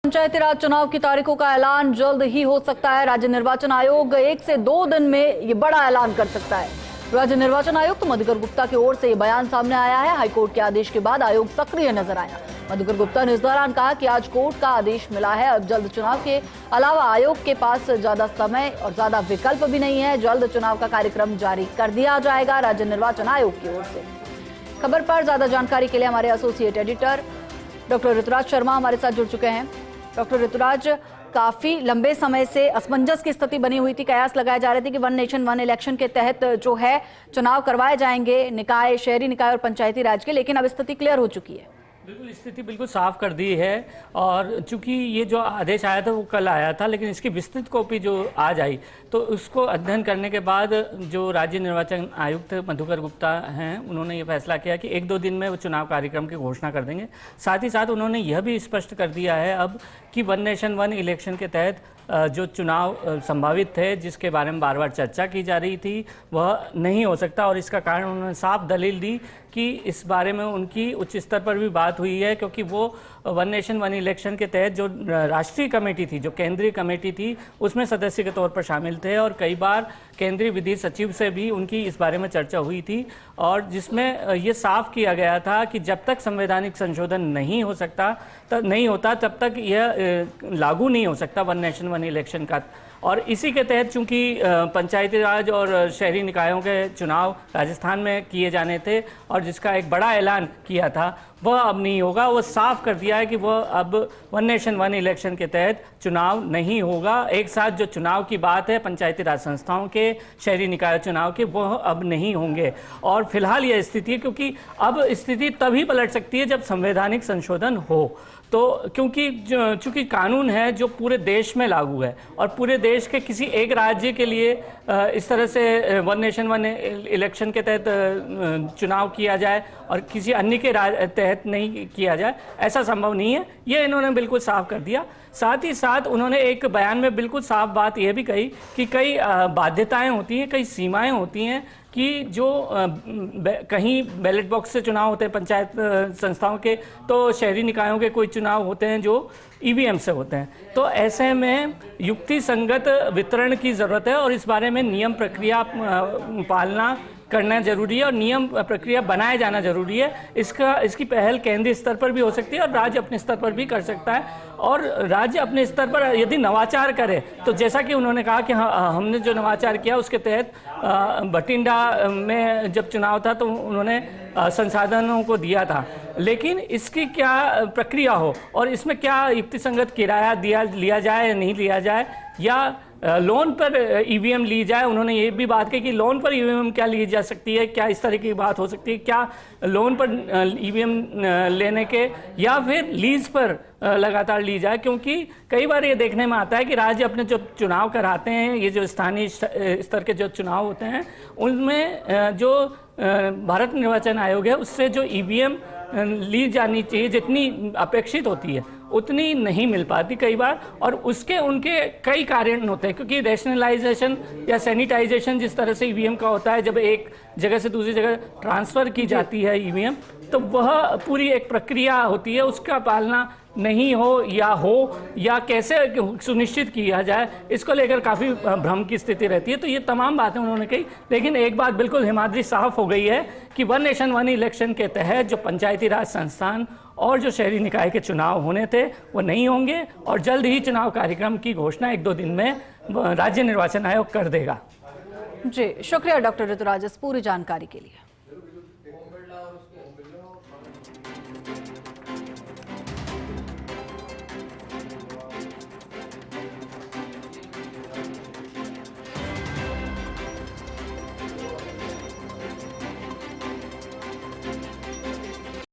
पंचायती राज चुनाव की तारीखों का ऐलान जल्द ही हो सकता है। राज्य निर्वाचन आयोग 1 से 2 दिन में ये बड़ा ऐलान कर सकता है। राज्य निर्वाचन आयुक्त मधुकर गुप्ता की ओर से ये बयान सामने आया है। हाईकोर्ट के आदेश के बाद आयोग सक्रिय नजर आया। मधुकर गुप्ता ने इस दौरान कहा कि आज कोर्ट का आदेश मिला है। अब जल्द चुनाव के अलावा आयोग के पास ज्यादा समय और ज्यादा विकल्प भी नहीं है। जल्द चुनाव का कार्यक्रम जारी कर दिया जाएगा राज्य निर्वाचन आयोग की ओर से। खबर पर ज्यादा जानकारी के लिए हमारे associate editor doctor Rituraj Sharma हमारे साथ जुड़ चुके हैं। डॉक्टर ऋतुराज, काफी लंबे समय से असमंजस की स्थिति बनी हुई थी। कयास लगाए जा रहे थे कि वन नेशन वन इलेक्शन के तहत जो है चुनाव करवाए जाएंगे निकाय, शहरी निकाय और पंचायती राज के, लेकिन अब स्थिति क्लियर हो चुकी है। बिल्कुल, स्थिति बिल्कुल साफ कर दी है। और चूंकि ये जो आदेश आया था वो कल आया था, लेकिन इसकी विस्तृत कॉपी जो आज आई तो उसको अध्ययन करने के बाद जो राज्य निर्वाचन आयुक्त मधुकर गुप्ता हैं उन्होंने ये फैसला किया कि 1-2 दिन में वो चुनाव कार्यक्रम की घोषणा कर देंगे। साथ ही साथ उन्होंने यह भी स्पष्ट कर दिया है अब कि वन नेशन वन इलेक्शन के तहत जो चुनाव संभावित थे, जिसके बारे में बार बार चर्चा की जा रही थी, वह नहीं हो सकता। और इसका कारण उन्होंने साफ दलील दी कि इस बारे में उनकी उच्च स्तर पर भी बात हुई है, क्योंकि वो वन नेशन वन इलेक्शन के तहत जो राष्ट्रीय कमेटी थी, जो केंद्रीय कमेटी थी, उसमें सदस्य के तौर पर शामिल थे। और कई बार केंद्रीय विधि सचिव से भी उनकी इस बारे में चर्चा हुई थी, और जिसमें ये साफ किया गया था कि जब तक संवैधानिक संशोधन नहीं हो सकता नहीं होता तब तक यह लागू नहीं हो सकता वन नेशन वन इलेक्शन का। और इसी के तहत चूंकि पंचायती राज और शहरी निकायों के चुनाव राजस्थान में किए जाने थे और जिसका एक बड़ा ऐलान किया था, वह अब नहीं होगा। वो साफ कर दिया है कि वह अब वन नेशन वन इलेक्शन के तहत चुनाव नहीं होगा। एक साथ जो चुनाव की बात है पंचायती राज संस्थाओं के, शहरी निकाय चुनाव के, वह अब नहीं होंगे। और फिलहाल यह स्थिति है, क्योंकि अब स्थिति तभी पलट सकती है जब संवैधानिक संशोधन हो। तो क्योंकि चूंकि कानून है जो पूरे देश में लागू है और पूरे देश के किसी एक राज्य के लिए इस तरह से वन नेशन वन इलेक्शन के तहत चुनाव किया जाए और किसी अन्य के तहत नहीं किया जाए, ऐसा संभव नहीं है। ये इन्होंने बिल्कुल साफ कर दिया। साथ ही साथ उन्होंने एक बयान में बिल्कुल साफ बात यह भी कही कि कई बाध्यताएं होती हैं, कई सीमाएं होती हैं कि जो कहीं बैलेट बॉक्स से चुनाव होते हैं पंचायत संस्थाओं के, तो शहरी निकायों के कोई चुनाव होते हैं जो ईवीएम से होते हैं। तो ऐसे में युक्ति संगत वितरण की ज़रूरत है और इस बारे में नियम प्रक्रिया पालना करना जरूरी है और नियम प्रक्रिया बनाए जाना जरूरी है। इसकी पहल केंद्रीय स्तर पर भी हो सकती है और राज्य अपने स्तर पर भी कर सकता है। और राज्य अपने स्तर पर यदि नवाचार करे तो जैसा कि उन्होंने कहा कि हमने जो नवाचार किया उसके तहत बठिंडा में जब चुनाव था तो उन्होंने संसाधनों को दिया था, लेकिन इसकी क्या प्रक्रिया हो और इसमें क्या युक्तिसंगत किराया लिया जाए या नहीं लिया जाए, या लोन पर ईवीएम ली जाए। उन्होंने ये भी बात कही कि लोन पर ईवीएम क्या ली जा सकती है, क्या इस तरह की बात हो सकती है, क्या लोन पर ईवीएम लेने के या फिर लीज पर लगातार ली जाए। क्योंकि कई बार ये देखने में आता है कि राज्य अपने जो चुनाव कराते हैं, ये जो स्थानीय स्तर के जो चुनाव होते हैं, उनमें जो भारत निर्वाचन आयोग है उससे जो ईवीएम ली जानी चाहिए, जितनी अपेक्षित होती है उतनी नहीं मिल पाती कई बार। और उसके उनके कई कारण होते हैं, क्योंकि रैशनलाइजेशन या सैनिटाइजेशन जिस तरह से ईवीएम का होता है, जब एक जगह से दूसरी जगह ट्रांसफ़र की जाती है ईवीएम, तो वह पूरी एक प्रक्रिया होती है, उसका पालना नहीं हो या कैसे सुनिश्चित किया जाए, इसको लेकर काफ़ी भ्रम की स्थिति रहती है। तो ये तमाम बातें उन्होंने कही, लेकिन एक बात बिल्कुल हिमाद्री साफ हो गई है कि वन नेशन वन इलेक्शन के तहत जो पंचायती राज संस्थान और जो शहरी निकाय के चुनाव होने थे वो नहीं होंगे और जल्द ही चुनाव कार्यक्रम की घोषणा 1-2 दिन में राज्य निर्वाचन आयोग कर देगा। जी, शुक्रिया डॉक्टर ऋतुराज इस पूरी जानकारी के लिए।